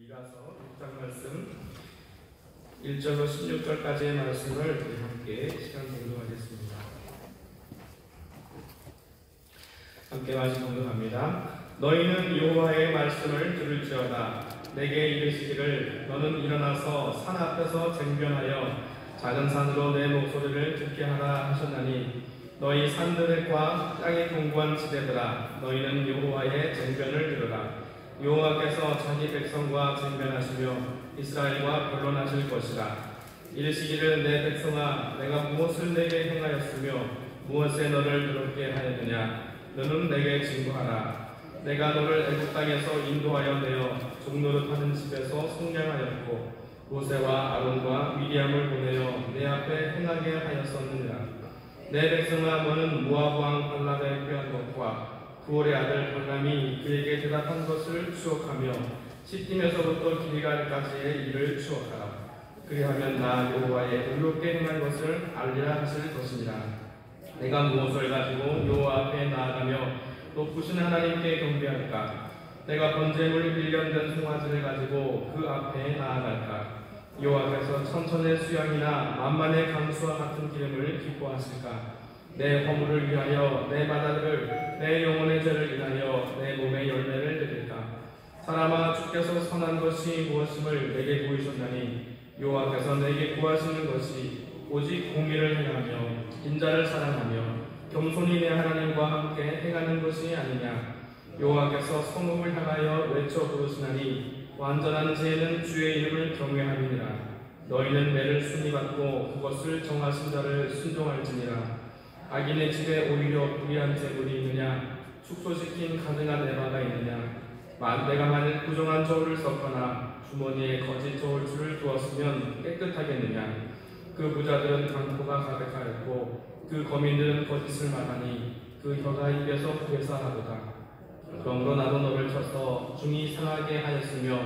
미가서 6장 말씀 1절로 16절까지의 말씀을 우리 함께 시간 공동하겠습니다. 함께 말씀 공동합니다. 너희는 여호와의 말씀을 들을지어다. 내게 이르시기를 너는 일어나서 산 앞에서 쟁변하여 작은 산으로 내 목소리를 듣게 하라 하셨나니 너희 산들과 땅에 공고한 지대들아 너희는 여호와의 쟁변을 들으라. 여호와께서 자기 백성과 쟁변하시며 이스라엘과 변론하실 것이라. 이르시기를 내 백성아 내가 무엇을 내게 행하였으며 무엇에 너를 더럽게 하였느냐. 너는 내게 증거하라. 내가 너를 애굽 땅에서 인도하여 내어 종노릇하는 집에서 속량하였고 모세와 아론과 미리암을 보내어 내 앞에 행하게 하였었느니라. 내 백성아 너는 모압 왕 발람의 꾀한 것과 부올의 아들 발람이 그에게 대답한 것을 추억하며 시딤에서부터 길갈까지의 일을 추억하라. 그리하면 나 여호와의 의롭게 행한 것을 알리라 하실 것이니라. 내가 무엇을 가지고 여호와 앞에 나아가며 높으신 하나님께 경배할까? 내가 번제물 1년 된 송아지를 가지고 그 앞에 나아갈까? 여호와께서 천천의 수양이나 만만의 강수와 같은 기름을 기뻐하실까? 내 허물을 위하여 내 마다를 내 영혼의 죄를 인하여 내 몸의 열매를 드릴까? 사람아 주께서 선한 것이 무엇임을 내게 보이셨나니 여호와께서 내게 구하시는 것이 오직 공의를 행하며 인자를 사랑하며 겸손히 내 하나님과 함께 행하는 것이 아니냐. 여호와께서 성읍을 향하여 외쳐 부르시나니 완전한 지혜는 주의 이름을 경외함이니라. 너희는 매를 순히 받고 그것을 정하신 자를 순종할지니라. 악인의 집에 오히려 불의한 재물이 있느냐. 축소시킨 가증한 에바가 있느냐. 내가 만일 부정한 저울을 섞거나 주머니에 거짓 저울추를 두었으면 깨끗하겠느냐. 그 부자들은 강포가 가득하였고 그 거민들은 거짓을 말하니 그 혀가 입에서 괴사하도다. 그러므로 나도 너를 쳐서 중이 상하게 하였으며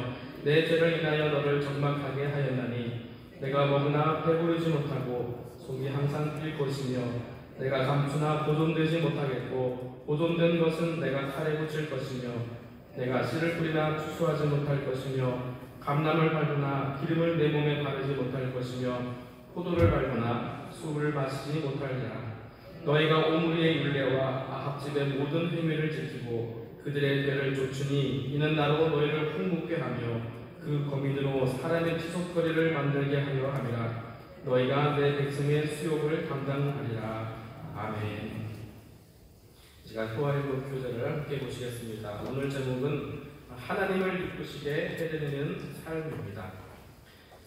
내 죄를 인하여 너를 적막하게 하였나니 내가 먹으나 배부르지 못하고 속이 항상 뛸 것이며 내가 감추나 보존되지 못하겠고 보존된 것은 내가 칼에 붙일 것이며 내가 씨를 뿌리나 추수하지 못할 것이며 감람을 밟으나 기름을 내 몸에 바르지 못할 것이며 포도를 밟으나 술을 마시지 못할지라. 너희가 오므리의 율례와 아합집의 모든 행위를 지키고 그들의 죄를 쫓으니 이는 나로 너희를 흥묻게 하며 그 거민으로 사람의 치솟거리를 만들게 하려 함이라. 너희가 내 백성의 수욕을 감당하리라. 아멘. 제가 토하의 교재를 함께 보시겠습니다. 오늘 제목은 하나님을 기쁘시게 해드리는 삶입니다.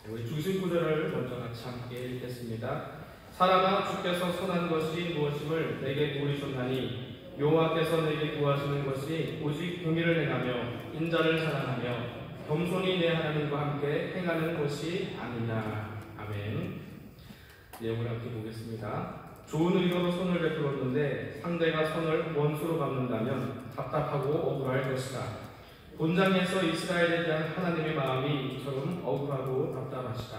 우리 중심 구절을 먼저 같이 함께 읽겠습니다. 사람아 주께서 선한 것이 무엇임을 내게 보이셨나니 여호와께서 내게 구하시는 것이 오직 공의를 행하며 인자를 사랑하며 겸손히 내 하나님과 함께 행하는 것이 아니냐. 아멘. 내용을 함께 보겠습니다. 좋은 의도로 선을 베풀었는데 상대가 선을 원수로 갚는다면 답답하고 억울할 것이다. 본장에서 이스라엘에 대한 하나님의 마음이 이처럼 억울하고 답답하시다.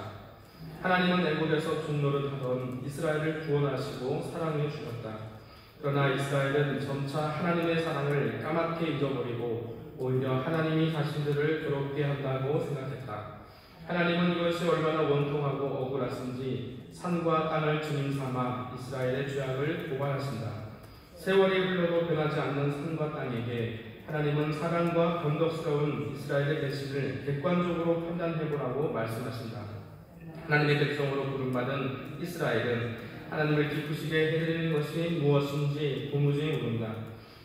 하나님은 애굽에서 종노릇하던 이스라엘을 구원하시고 사랑해 주셨다. 그러나 이스라엘은 점차 하나님의 사랑을 까맣게 잊어버리고 오히려 하나님이 자신들을 괴롭게 한다고 생각했다. 하나님은 이것이 얼마나 원통하고 억울하신지 산과 땅을 주님 삼아 이스라엘의 죄악을 고발하신다. 세월이 흘러도 변하지 않는 산과 땅에게 하나님은 사랑과 변덕스러운 이스라엘의 계시를 객관적으로 판단해보라고 말씀하신다. 하나님의 백성으로 부름받은 이스라엘은 하나님을 기쁘시게 해드리는 것이 무엇인지 도무지 모른다.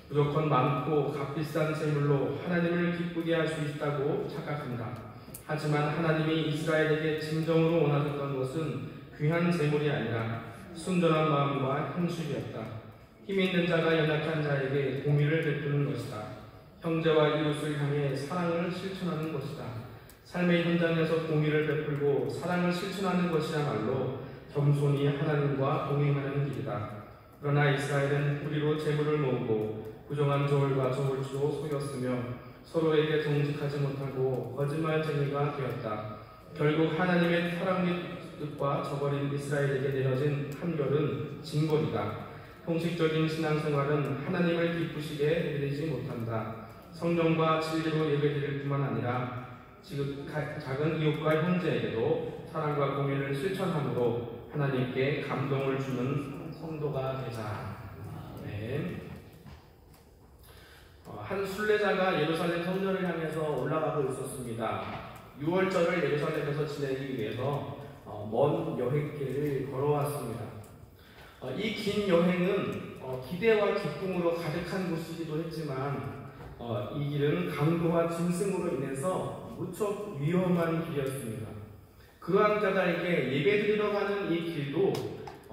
무조건 많고 값비싼 재물로 하나님을 기쁘게 할 수 있다고 착각한다. 하지만 하나님이 이스라엘에게 진정으로 원하셨던 것은 귀한 재물이 아니라 순전한 마음과 형식이었다. 힘 있는 자가 연약한 자에게 공의를 베푸는 것이다. 형제와 이웃을 향해 사랑을 실천하는 것이다. 삶의 현장에서 공의를 베풀고 사랑을 실천하는 것이야말로 겸손히 하나님과 동행하는 길이다. 그러나 이스라엘은 뿌리로 재물을 모으고 부정한 저울과 저울추로 속였으며 서로에게 정직하지 못하고 거짓말쟁이가 되었다. 결국 하나님의 사랑의 뜻과 저버린 이스라엘에게 내려진 판결은 징벌이다. 형식적인 신앙생활은 하나님을 기쁘시게 해드리지 못한다. 성령과 진리로 예배드릴 뿐만 아니라 작은 이웃과 형제에게도 사랑과 공의를 실천함으로 하나님께 감동을 주는 성도가 되자. 네. 한 순례자가 예루살렘 성전을 향해서 올라가고 있었습니다. 6월절을 예루살렘에서 지내기 위해서 먼 여행길을 걸어왔습니다. 이 긴 여행은 기대와 기쁨으로 가득한 곳이기도 했지만 이 길은 강도와 짐승으로 인해서 무척 위험한 길이었습니다. 그러한 자들에게 예배드리러 가는 이 길도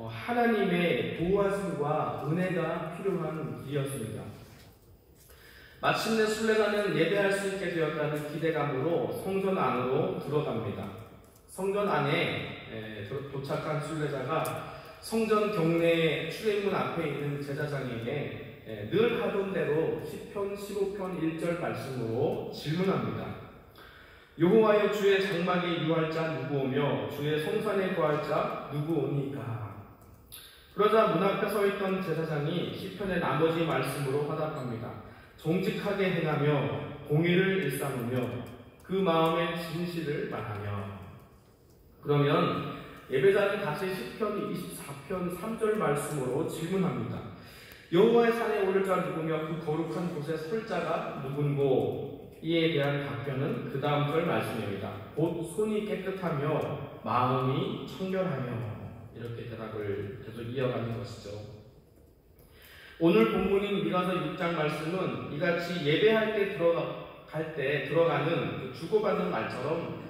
하나님의 보호하심과 은혜가 필요한 길이었습니다. 마침내 순례자는 예배할 수 있게 되었다는 기대감으로 성전 안으로 들어갑니다. 성전 안에 도착한 순례자가 성전 경내 출입문 앞에 있는 제사장에게 늘 하던 대로 시편 15편 1절 말씀으로 질문합니다. 여호와여, 주의 장막에 유할 자 누구오며 주의 성산에 거할 자 누구오니까? 그러자 문 앞에 서 있던 제사장이 시편의 나머지 말씀으로 화답합니다. 정직하게 행하며 공의를 일삼으며 그 마음의 진실을 말하며. 그러면 예배자는 다시 시편 24편 3절 말씀으로 질문합니다. 여호와의 산에 오를 자 누구며 그 거룩한 곳에 설 자가 누군고? 이에 대한 답변은 그 다음 절 말씀입니다. 곧 손이 깨끗하며 마음이 청결하며. 이렇게 대답을 계속 이어가는 것이죠. 오늘 본문인 미가서 6장 말씀은 이같이 예배할 때 들어가는 그 주고받는 말처럼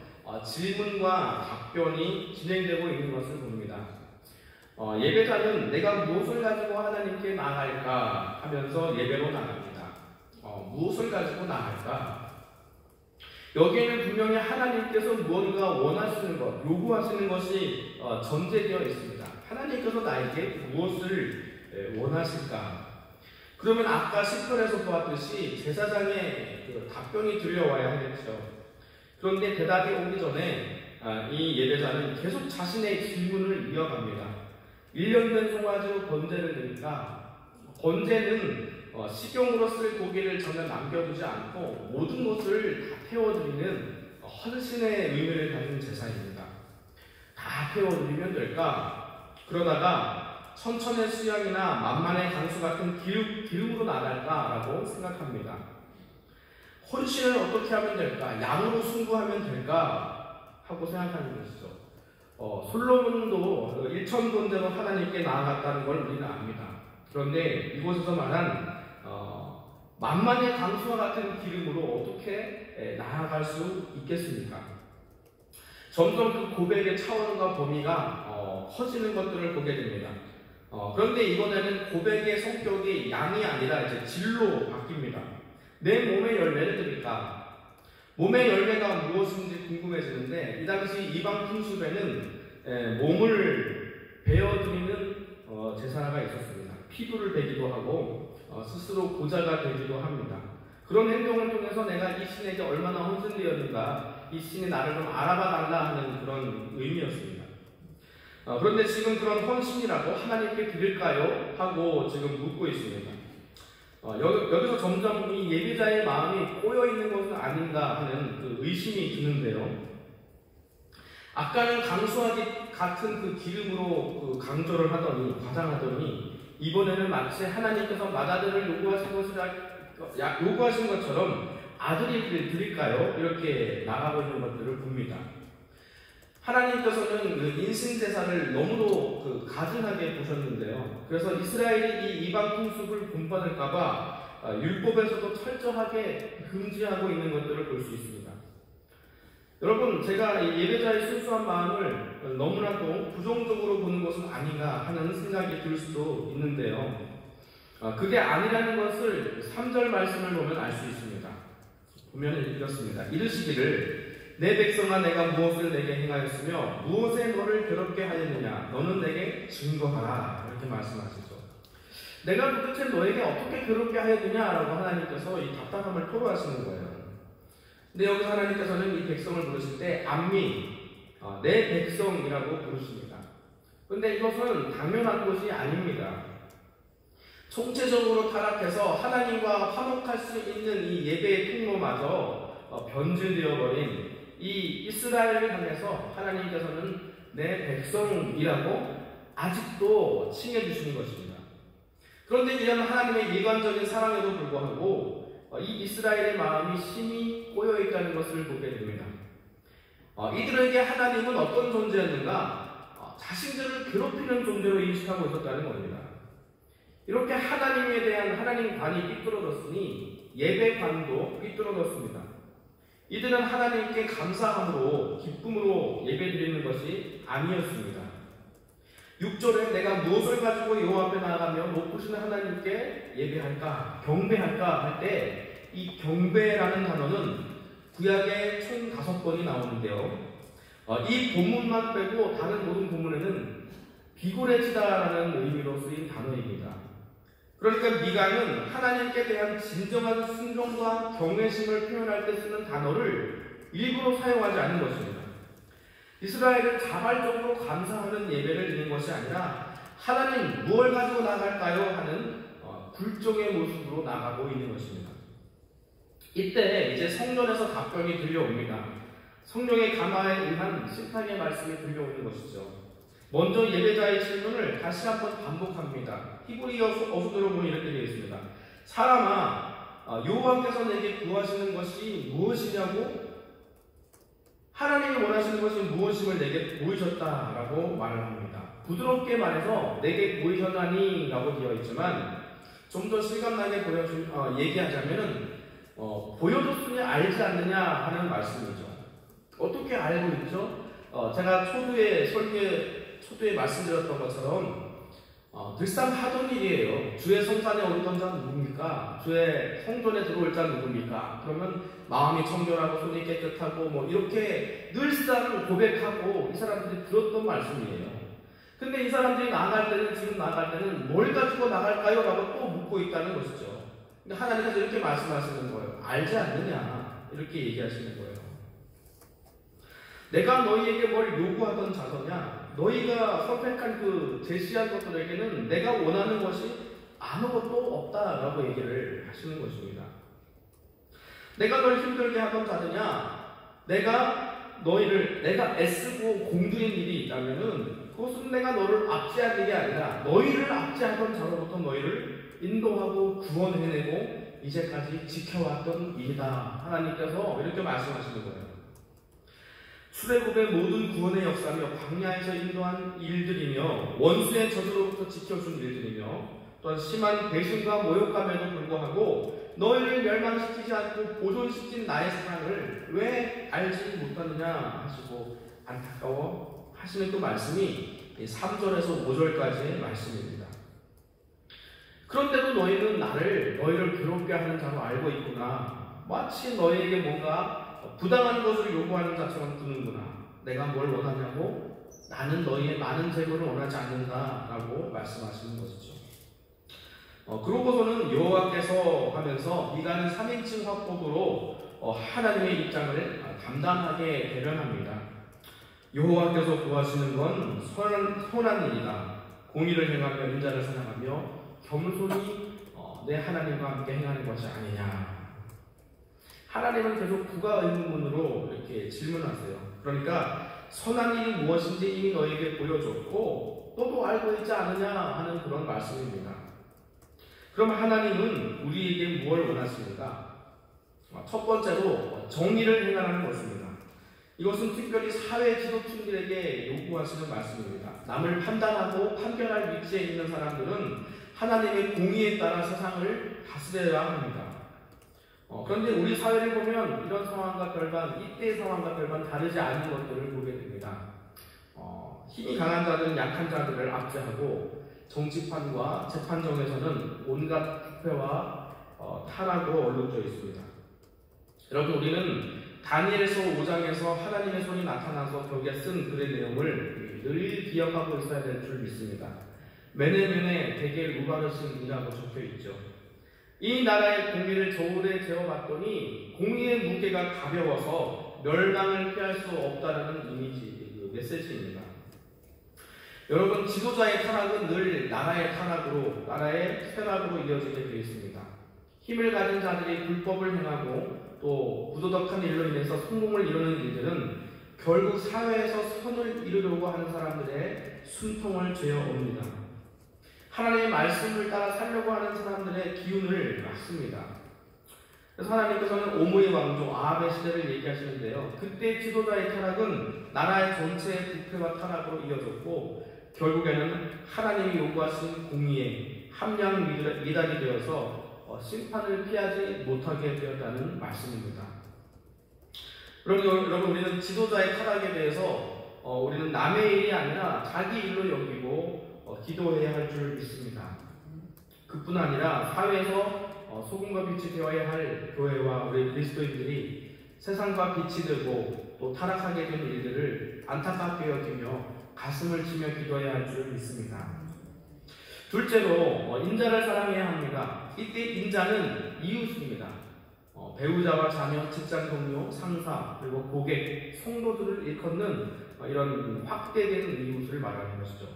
질문과 답변이 진행되고 있는 것을 봅니다. 예배자는 내가 무엇을 가지고 하나님께 나아갈까 하면서 예배로 나갑니다. 무엇을 가지고 나아갈까? 여기에는 분명히 하나님께서 무언가 원하시는 것, 요구하시는 것이 전제되어 있습니다. 하나님께서 나에게 무엇을 원하실까? 그러면 아까 시편에서 보았듯이 제사장의 답변이 들려와야 하겠죠. 그런데 대답이 오기 전에 이 예배자는 계속 자신의 질문을 이어갑니다. 1년 된 송아지로 번제를 드니까 번제는 식용으로 쓸 고기를 전혀 남겨두지 않고 모든 것을 다 태워드리는 헌신의 의미를 가진 제사입니다. 다 태워드리면 될까? 그러다가 천천의 수양이나 만만의 강수 같은 기름으로 나갈까라고 생각합니다. 헌신을 어떻게 하면 될까? 양으로 승부하면 될까? 하고 생각하는 것이죠. 솔로몬도 1천 번제로 하나님께 나아갔다는 걸 우리는 압니다. 그런데 이곳에서 말한 만만의 강수와 같은 기름으로 어떻게 나아갈 수 있겠습니까? 점점 그 고백의 차원과 범위가 커지는 것들을 보게 됩니다. 그런데 이번에는 고백의 성격이 양이 아니라 이제 질로 바뀝니다. 내 몸의 열매를 드릴까? 몸의 열매가 무엇인지 궁금해지는데 이 당시 이방 풍습에는 몸을 베어드리는 제사가 있었습니다. 피부를 베기도 하고 스스로 고자가 되기도 합니다. 그런 행동을 통해서 내가 이 신에게 얼마나 헌신되었는가, 이 신이 나를 좀 알아봐 달라 하는 그런 의미였습니다. 그런데 지금 그런 헌신이라고 하나님께 드릴까요? 하고 지금 묻고 있습니다. 여기서 점점 이 예비자의 마음이 꼬여있는 것은 아닌가 하는 그 의심이 드는데요. 아까는 강수하기 같은 그 기름으로 강조를 하더니, 과장하더니, 이번에는 마치 하나님께서 맏아들을 요구하신 것처럼 아들이 드릴까요? 이렇게 나가고 있는 것들을 봅니다. 하나님께서는 그 인신제사를 너무도 가증하게 보셨는데요. 그래서 이스라엘이 이 이방 풍습을 본받을까봐 율법에서도 철저하게 금지하고 있는 것들을 볼 수 있습니다. 여러분, 제가 이 예배자의 순수한 마음을 너무나도 부정적으로 보는 것은 아닌가 하는 생각이 들 수도 있는데요. 그게 아니라는 것을 3절 말씀을 보면 알 수 있습니다. 보면 이렇습니다. 이르시기를 내 백성아 내가 무엇을 내게 행하였으며 무엇에 너를 괴롭게 하였느냐 너는 내게 증거하라. 이렇게 말씀하시죠. 내가 도대체 너에게 어떻게 괴롭게 하였느냐라고 하나님께서 이 답답함을 토로하시는 거예요. 근데 여기서 하나님께서는 이 백성을 부르실 때 암미, 내 백성이라고 부르십니다. 그런데 이것은 당연한 것이 아닙니다. 총체적으로 타락해서 하나님과 화목할 수 있는 이 예배의 통로마저 변질되어 버린 이 이스라엘을 향해서 하나님께서는 내 백성이라고 아직도 칭해주시는 것입니다. 그런데 이런 하나님의 일관적인 사랑에도 불구하고 이 이스라엘의 마음이 심히 꼬여있다는 것을 보게 됩니다. 이들에게 하나님은 어떤 존재였는가? 자신들을 괴롭히는 존재로 인식하고 있었다는 겁니다. 이렇게 하나님에 대한 하나님관이 삐뚤어졌으니 예배관도 삐뚤어졌습니다. 이들은 하나님께 감사함으로 기쁨으로 예배드리는 것이 아니었습니다. 6절에 내가 무엇을 가지고 여호와 앞에 나아가며 높으신 하나님께 예배할까 경배할까 할 때 이 경배라는 단어는 구약에 총 5번이 나오는데요. 이 본문만 빼고 다른 모든 본문에는 비고레지다라는 의미로 쓰인 단어입니다. 그러니까 미가는 하나님께 대한 진정한 순종과 경외심을 표현할 때 쓰는 단어를 일부러 사용하지 않은 것입니다. 이스라엘은 자발적으로 감사하는 예배를 드리는 것이 아니라 하나님 무엇을 가지고 나갈까요? 하는 굴종의 모습으로 나가고 있는 것입니다. 이때 이제 성전에서 답변이 들려옵니다. 성령의 감화에 의한 심판의 말씀이 들려오는 것이죠. 먼저 예배자의 질문을 다시 한번 반복합니다. 히브리 어순으로 보면 이렇게 되어 있습니다. 사람아, 여호와께서 내게 구하시는 것이 무엇이냐고? 하나님이 원하시는 것이 무엇임을 내게 보이셨다라고 말을 합니다. 부드럽게 말해서 내게 보이셨나니 라고 되어 있지만 좀 더 실감나게 얘기하자면은 보여줬으니 알지 않느냐 하는 말씀이죠. 어떻게 알고 있죠? 제가 초두에 말씀드렸던 것처럼 늘상 하던 일이에요. 주의 성산에 오르던 자 누굽니까? 주의 성전에 들어올 자 누굽니까? 그러면 마음이 청결하고 손이 깨끗하고 이렇게 늘상 고백하고 이 사람들이 들었던 말씀이에요. 근데 이 사람들이 지금 나갈 때는 뭘 가지고 나갈까요? 라고 또 묻고 있다는 것이죠. 근데 하나님께서 이렇게 말씀하시는 거예요. 알지 않느냐? 이렇게 얘기하시는 거예요. 내가 너희에게 뭘 요구하던 자서냐? 너희가 선택한 제시한 것들에게는 내가 원하는 것이 아무것도 없다라고 얘기를 하시는 것입니다. 내가 널 힘들게 하던 자느냐? 내가 애쓰고 공들인 일이 있다면은 그것은 내가 너를 압제한 일이 아니라 너희를 압제하던 자로부터 너희를 인도하고 구원해내고 이제까지 지켜왔던 일이다. 하나님께서 이렇게 말씀하시는 거예요. 출애굽의 모든 구원의 역사며 광야에서 인도한 일들이며 원수의 저주로부터 지켜준 일들이며 또한 심한 배신과 모욕감에도 불구하고 너희를 멸망시키지 않고 보존시킨 나의 사랑을 왜 알지 못하느냐 하시고 안타까워 하시는 그 말씀이 3절에서 5절까지의 말씀입니다. 그런데도 너희는 너희를 괴롭게 하는 자로 알고 있구나. 마치 너희에게 뭔가 부당한 것을 요구하는 자처럼 구는구나. 내가 뭘 원하냐고? 나는 너희의 많은 재물을 원하지 않는다라고 말씀하시는 것이죠. 그러고서는 여호와께서 하면서 미가는 3인칭 화법으로 하나님의 입장을 담담하게 대변합니다. 여호와께서 구하시는 건 선한 일이다. 공의를 행하며 인자를 사랑하며 겸손히 내 하나님과 함께 행하는 것이 아니냐. 하나님은 계속 부가 의문문으로 이렇게 질문하세요. 그러니까 선한 일이 무엇인지 이미 너에게 보여줬고 너도 알고 있지 않느냐 하는 그런 말씀입니다. 그럼 하나님은 우리에게 무엇을 원하십니까? 첫 번째로 정의를 행하라는 것입니다. 이것은 특별히 사회 지도층들에게 요구하시는 말씀입니다. 남을 판단하고 판결할 위치에 있는 사람들은 하나님의 공의에 따라 세상을 다스려야 합니다. 그런데 우리 사회를 보면 이런 상황과 별반, 이때의 상황과 별반 다르지 않은 것들을 보게 됩니다. 힘이 강한 자들은 약한 자들을 압제하고 정치판과 재판정에서는 온갖 부패와 타락으로 얼룩져 있습니다. 여러분, 우리는 다니엘서 5장에서 하나님의 손이 나타나서 벽에 쓴 글의 내용을 늘 기억하고 있어야 될 줄 믿습니다. 메네메네 데겔 우바르신이라고 적혀 있죠. 이 나라의 공의를 저울에 재어봤더니 공의의 무게가 가벼워서 멸망을 피할 수 없다라는 이미지, 메시지입니다. 여러분, 지도자의 타락은 늘 나라의 타락으로, 나라의 쇠락으로 이어지게 되어 있습니다. 힘을 가진 자들이 불법을 행하고 또 부도덕한 일로 인해서 성공을 이루는 일들은 결국 사회에서 선을 이루려고 하는 사람들의 숨통을 죄어옵니다. 하나님의 말씀을 따라 살려고 하는 사람들의 기운을 막습니다. 그래서 하나님께서는 오므리 왕조 아합의 시대를 얘기하시는데요. 그때 지도자의 타락은 나라의 전체의 부패와 타락으로 이어졌고 결국에는 하나님이 요구하신 공의에 함량 미달이 되어서 심판을 피하지 못하게 되었다는 말씀입니다. 여러분 우리는 지도자의 타락에 대해서 우리는 남의 일이 아니라 자기 일로 여기고 기도해야 할 줄 믿습니다. 그뿐 아니라 사회에서 소금과 빛이 되어야 할 교회와 우리 그리스도인들이 세상과 빛이 되고 또 타락하게 된 일들을 안타깝게 여기며 가슴을 치며 기도해야 할 줄 믿습니다. 둘째로 인자를 사랑해야 합니다. 이때 인자는 이웃입니다. 배우자와 자녀, 직장 동료, 상사, 그리고 고객, 성도들을 일컫는 이런 확대된 이웃을 말하는 것이죠.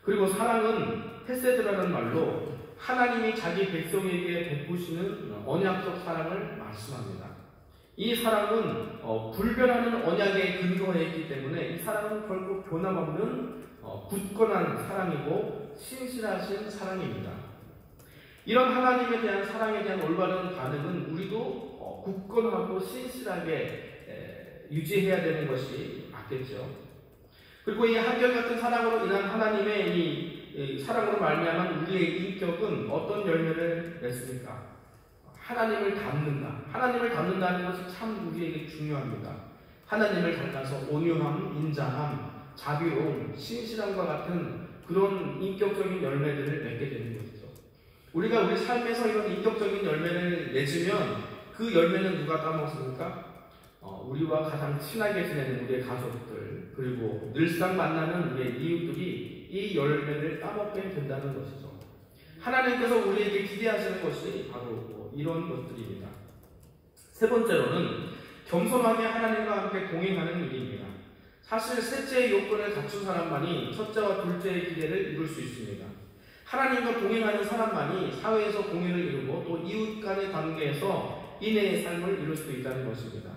그리고 사랑은 헤세드라는 말로 하나님이 자기 백성에게 베푸시는 언약적 사랑을 말씀합니다. 이 사랑은 불변하는 언약에 근거해 있기 때문에 이 사랑은 결코 변함없는 굳건한 사랑이고 신실하신 사랑입니다. 이런 하나님에 대한 사랑에 대한 올바른 반응은 우리도 굳건하고 신실하게 유지해야 되는 것이 맞겠죠. 그리고 이 한결같은 사랑으로 인한 하나님의 이 사랑으로 말미암은 우리의 인격은 어떤 열매를 맺습니까? 하나님을 닮는다. 하나님을 닮는다는 것이 참 우리에게 중요합니다. 하나님을 닮아서 온유함, 인자함, 자비로움, 신실함과 같은 그런 인격적인 열매들을 맺게 되는 것이죠. 우리가 우리 삶에서 이런 인격적인 열매를 맺으면 그 열매는 누가 따먹습니까? 우리와 가장 친하게 지내는 우리의 가족들, 그리고 늘상 만나는 우리의 이웃들이 이 열매를 따먹게 된다는 것이죠. 하나님께서 우리에게 기대하시는 것이 바로 이런 것들입니다. 세 번째로는 겸손하게 하나님과 함께 동행하는 일입니다. 사실 셋째의 요건을 갖춘 사람만이 첫째와 둘째의 기대를 이룰 수 있습니다. 하나님과 동행하는 사람만이 사회에서 공의를 이루고 또 이웃 간의 관계에서 인애의 삶을 이룰 수 있다는 것입니다.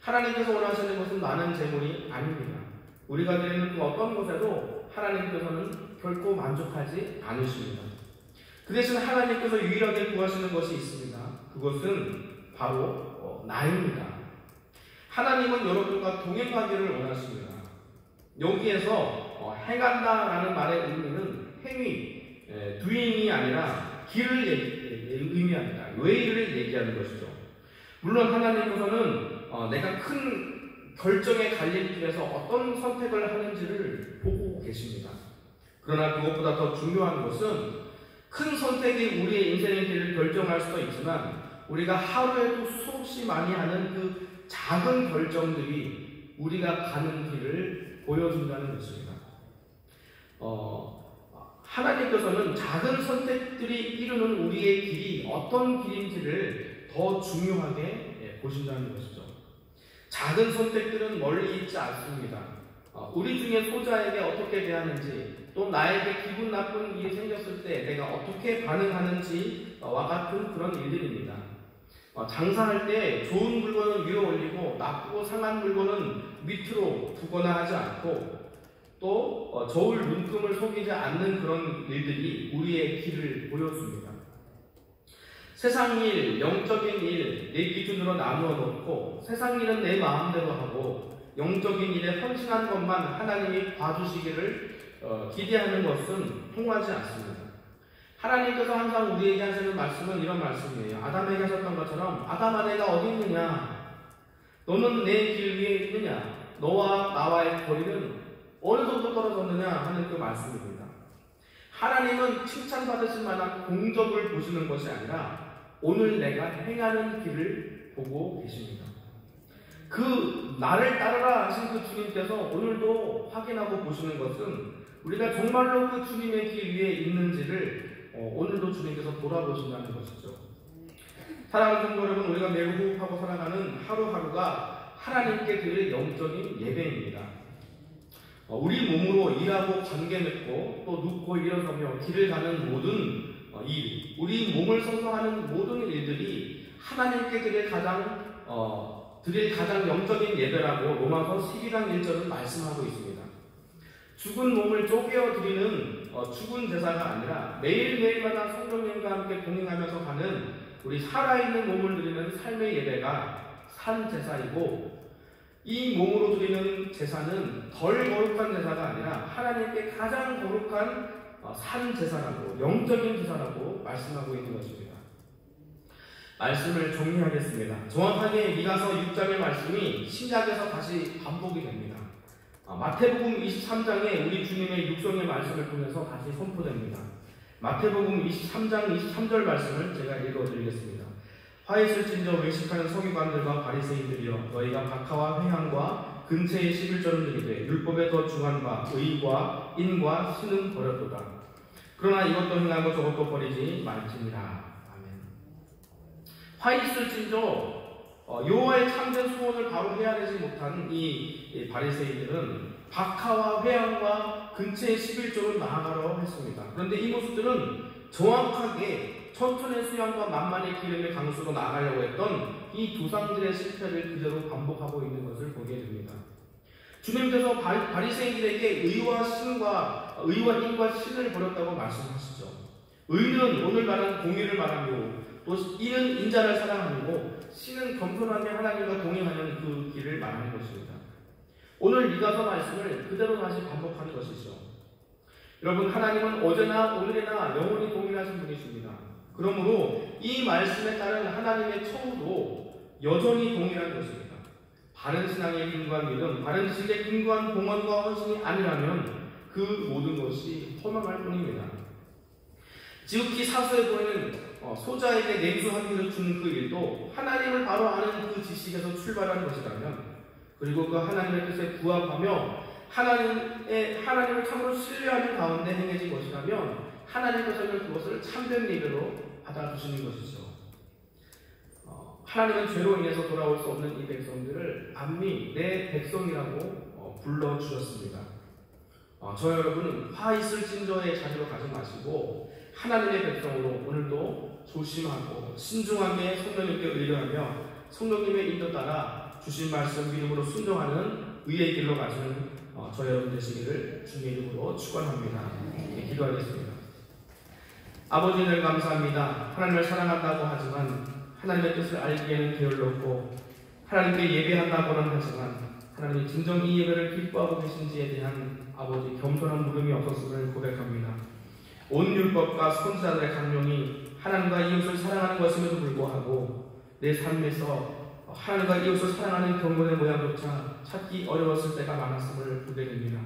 하나님께서 원하시는 것은 많은 재물이 아닙니다. 우리가 드리는 그 어떤 것에도 하나님께서는 결코 만족하지 않으십니다. 그 대신 하나님께서 유일하게 구하시는 것이 있습니다. 그것은 바로 나입니다. 하나님은 여러분과 동행하기를 원하십니다. 여기에서 행한다라는 말의 의미는 행위, doing이 아니라 길을 의미합니다. 웨이를 얘기하는 것이죠. 물론 하나님께서는 내가 큰 결정의 갈림길에서 어떤 선택을 하는지를 보고 계십니다. 그러나 그것보다 더 중요한 것은 큰 선택이 우리의 인생의 길을 결정할 수도 있지만 우리가 하루에도 수없이 많이 하는 그 작은 결정들이 우리가 가는 길을 보여준다는 것입니다. 하나님께서는 작은 선택들이 이루는 우리의 길이 어떤 길인지를 더 중요하게 보신다는 것이죠. 작은 선택들은 멀리 있지 않습니다. 우리 중에 소자에게 어떻게 대하는지, 또 나에게 기분 나쁜 일이 생겼을 때 내가 어떻게 반응하는지와 같은 그런 일들입니다. 장사할 때 좋은 물건은 위로 올리고 나쁘고 상한 물건은 밑으로 두거나 하지 않고 또 저울 눈금을 속이지 않는 그런 일들이 우리의 길을 보여줍니다. 세상 일, 영적인 일, 내 기준으로 나누어 놓고 세상 일은 내 마음대로 하고 영적인 일에 헌신한 것만 하나님이 봐주시기를 기대하는 것은 통하지 않습니다. 하나님께서 항상 우리에게 하시는 말씀은 이런 말씀이에요. 아담에게 하셨던 것처럼 아담아 내가 어디 있느냐? 너는 내 길 위에 있느냐? 너와 나와의 거리는 어느 정도 떨어졌느냐 하는 그 말씀입니다. 하나님은 칭찬받으실 만한 공적을 보시는 것이 아니라 오늘 내가 행하는 길을 보고 계십니다. 그 나를 따르라 하신 그 주님께서 오늘도 확인하고 보시는 것은 우리가 정말로 그 주님의 길 위에 있는지를 오늘도 주님께서 돌아보신다는 것이죠. 사랑하는 성도 여러분, 우리가 매우 호흡하고 살아가는 하루하루가 하나님께 드릴 영적인 예배입니다. 우리 몸으로 일하고 관계 맺고 또 눕고 일어서며 길을 가는 모든 일, 우리 몸을 써서 하는 모든 일들이 하나님께 드릴 가장 영적인 예배라고 로마서 12장 1절은 말씀하고 있습니다. 죽은 몸을 쪼개어 드리는 죽은 제사가 아니라 매일매일마다 성령님과 함께 동행하면서 가는 우리 살아있는 몸을 드리는 삶의 예배가 산 제사이고, 이 몸으로 드리는 제사는 덜 거룩한 제사가 아니라 하나님께 가장 거룩한 산 제사라고, 영적인 제사라고 말씀하고 있는 것입니다. 말씀을 정리하겠습니다. 정확하게 미가서 6장의 말씀이 신약에서 다시 반복이 됩니다. 마태복음 23장에 우리 주님의 육성의 말씀을 통해서 다시 선포됩니다. 마태복음 23장 23절 말씀을 제가 읽어드리겠습니다. 화 있을진저 외식하는 서기관들과 바리새인들이여, 너희가 박하와 회향과 근처의 11절을 드리되 율법에 더 중한 바 의와 인과 신은 버렸도다. 그러나 이것도 행하고 저것도 버리지 말지니라. 아멘. 화 있을진저 여호와의 참된 소원을 바로 헤아리지 못한 이 바리새인들은 박하와 회향과 근처의 11조를 나아가려 했습니다. 그런데 이 모습들은 정확하게 천천의 수양과 만만의 기름의 강수로 나아가려고 했던 이 조상들의 실패를 그대로 반복하고 있는 것을 보게 됩니다. 주님께서 바리새인들에게 의와 인과 신을 버렸다고 말씀하시죠. 의는 오늘 말하는 공의를 말하고, 또 이는 인자를 사랑하고, 신은 겸손하게 하나님과 동행하는 그 길을 말하는 것입니다. 오늘 미가서 말씀을 그대로 다시 반복하는 것이죠. 여러분, 하나님은 어제나 오늘이나 영원히 동일하신 분이십니다. 그러므로 이 말씀에 따른 하나님의 처우도 여전히 동일한 것입니다. 바른 신앙에 근거한 믿음, 바른 지식에 근거한 봉헌과 헌신이 아니라면 그 모든 것이 허망할 뿐입니다. 지극히 사소해 보이는 소자에게 냉수 한 그릇 주는 그 일도 하나님을 바로 아는 그 지식에서 출발한 것이라면, 그리고 그 하나님의 뜻에 부합하며 하나님을 참으로 신뢰하는 가운데 행해진 것이라면 하나님께서는 그것을 참된 예배로 받아주시는 것이죠. 하나님은 죄로 인해서 돌아올 수 없는 이 백성들을 암미 내 백성이라고 불러주셨습니다. 저 여러분은 화 있을진저의 자리로 가지 마시고 하나님의 백성으로 오늘도 조심하고 신중하게 성령님께 의뢰하며 성령님의 인도 따라 주신 말씀 믿음으로 순종하는 의의 길로 가시는 저 여러분 되시기를 주님의 이름으로 축원합니다. 기도하겠습니다. 아버지, 늘 감사합니다. 하나님을 사랑한다고 하지만 하나님의 뜻을 알기에는 게을렀고, 하나님께 예배한다고는 하지만 하나님이 진정 이 예배를 기뻐하고 계신지에 대한 아버지 겸손한 물음이 없었음을 고백합니다. 온 율법과 선지자들의 강령이 하나님과 이웃을 사랑하는 것임에도 불구하고 내 삶에서 하나님과 이웃을 사랑하는 경건의 모양조차 찾기 어려웠을 때가 많았음을 보게 됩니다.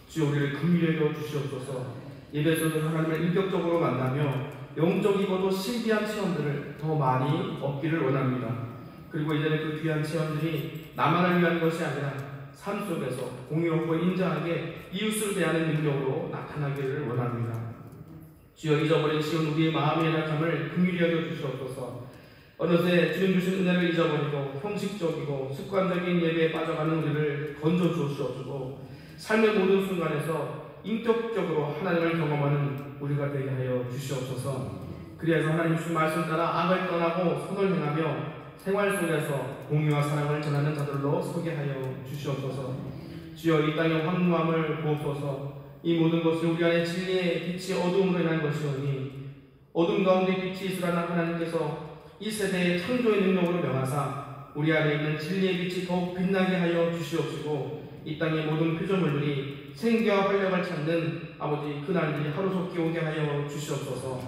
주여, 우리를 긍휼히 여겨 주시옵소서. 예배에서는 하나님을 인격적으로 만나며 영적이고도 신비한 체험들을 더 많이 얻기를 원합니다. 그리고 이제는 그 귀한 체험들이 나만을 위한 것이 아니라 삶 속에서 공의롭고 인자하게 이웃을 대하는 능력으로 나타나기를 원합니다. 주여, 잊어버린 쉬운 우리의 마음의 약함을 긍휼히 여겨 주시옵소서. 어느새 주님 주신 은혜를 잊어버리고 형식적이고 습관적인 예배에 빠져가는 우리를 건져 주시옵시고, 삶의 모든 순간에서 인격적으로 하나님을 경험하는 우리가 되게 하여 주시옵소서. 그래서 하나님 주신 말씀 따라 악을 떠나고 선을 행하며 생활 속에서 공의와 사랑을 전하는 자들로 서게 하여 주시옵소서. 주여, 이 땅의 황무함을 부옵소서. 이 모든 것이 우리 안에 진리의 빛이 어두움으로 인한 것이오니, 어둠 가운데 빛이 있으라는 하나님께서 이 세대의 창조의 능력으로 명하사 우리 안에 있는 진리의 빛이 더욱 빛나게 하여 주시옵시고, 이 땅의 모든 피조물들이 생기와 활력을 찾는 아버지 그날들이 하루속히 오게 하여 주시옵소서.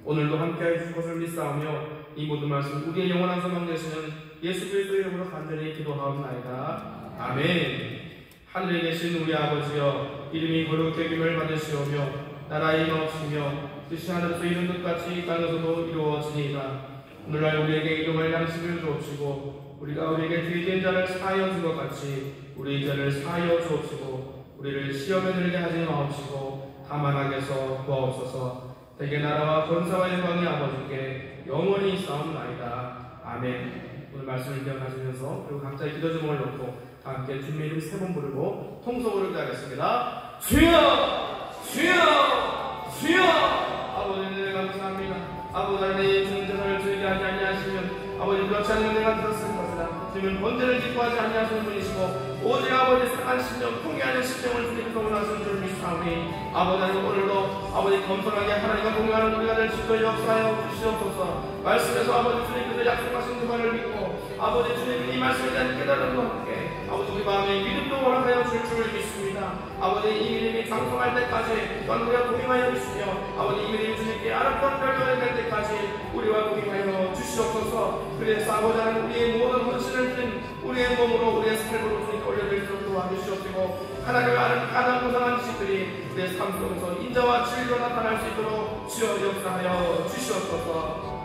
오늘도 함께하여 주실 것을 믿사오며 이 모든 말씀 우리의 영원한 소망 되시는 예수 그리스도의 이름으로 간절히 기도하옵나이다. 아멘. 하늘에 계신 우리 아버지여, 이름이 거룩히 여김을 받으시오며 나라의 임하옵시며 뜻이 하늘에서 이룬 것 같이 땅에서도 이루어지니이다. 오늘날 우리에게 일용할 양식을 주옵시고, 우리가 우리에게 죄진 자를 사하여 준 것 같이 우리 죄를 사하여 주옵시고, 우리를 시험에 들게 하지 마옵시고 다만 악에서 구하옵소서. 대개 나라와 권세와 영광이 아버지께 영원히 있사옵나이다. 아멘. 오늘 말씀을 기억하시면서 그리고 각자의 기도 제목을 놓고 다 함께 주님의 이름 3번 부르고 통성으로 기도하겠습니다. 주여! 주여! 주여! 아버지, 감사합니다. 아버지 하나님, 주님 제사를 즐겨 하지 아니하시면 아버지 그렇지 않으면 내가 들었을 것이다. 주님은 번제를 기뻐하지 아니하시는 분이시고 오직 아버지 상한 심령 통쾌하는 심령을 주님께서 원하시는 줄 믿사오니 아버지 하나님 오늘도 아버지 겸손하게 하나님과 동행하는 우리가 될 수 있도록 역사하여 주시옵소서. 말씀에서 아버지 주님께서 약속하신 그 말을 믿고 아버지 주님 이 말씀에 대한 깨달음과 함께 아버지 우리 마음에 믿음도 허락하여 줄 줄 믿습니다. 아버지 이 믿음이 장성할 때까지 또한 우리가 동행하여 주시며 아버지 이 믿음이 주님께 아름다운 결과를 낼 때까지 우리와 동행하여 주시옵소서. 그래서 아버지 하나님 우리의 모든 헌신을 드린 우리의 몸으로 우리의 삶으로 주님께 올려드리도록 도와주시옵시고 하나님의 가장 고상한 지식들이 우리의 삶 속에서 인자와 진리로 나타날 수 있도록 주여 역사하여 주시옵소서.